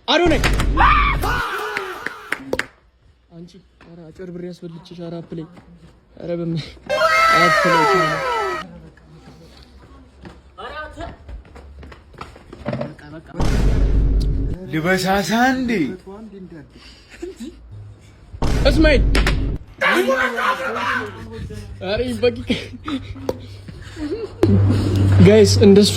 አዶነ አንቺ ኧረ አጭበርብሬ ያስበልጭሽ። ኧረ አፕለኝ ኧረ በምን አፕለኝ ልበሳሳ እንዴ እስማኤል ኧረ ይበቂ ጋይስ እንደሱ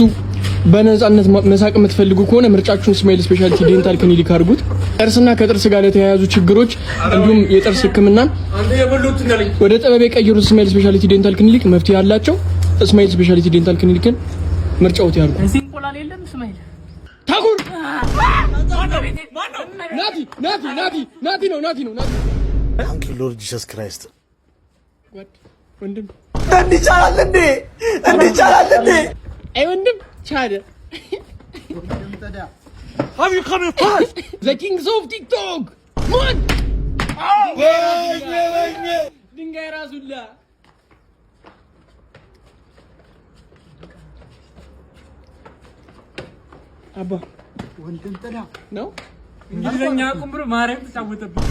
በነፃነት መሳቅ የምትፈልጉ ከሆነ ምርጫችሁን እስማኤል ስፔሻሊቲ ዴንታል ክሊኒክ አድርጉት። ጥርስና ከጥርስ ጋር ለተያያዙ ችግሮች እንዲሁም የጥርስ ሕክምናን ወደ ጥበብ የቀየሩት እስማኤል ስፔሻሊቲ ዴንታል ክሊኒክ መፍትሄ ያላቸው እስማኤል ስፔሻሊቲ ዴንታል ክሊኒክን ምርጫዎት ያድርጉ። እዚህ እንቁላል የለም እስማኤል ታኩር ናቲ ነው። ታንክ ዩ ሎርድ ጂሰስ ክራይስት። ወንድም እንዲቻላል እንዴ አይ ወንድም ቻለ Have you come fast? The kings of TikTok ማን ድንጋይ ራሱላ አባ ወንድም ተዳ ነው እንግሊዘኛ ቁምብር ማርያም ተጫወተብኝ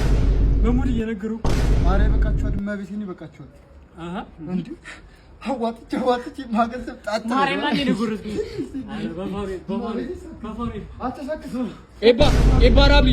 በሙድ እየነገሩ ማርያም በቃችኋል። እመቤቴን ይበቃችኋል። አሃ እንዴ አዋጥቼ ማገዘብ ጣጣ ማርያም ማን ይነግሩት በፋሪ አተሳከሰ ኤባ ራቢ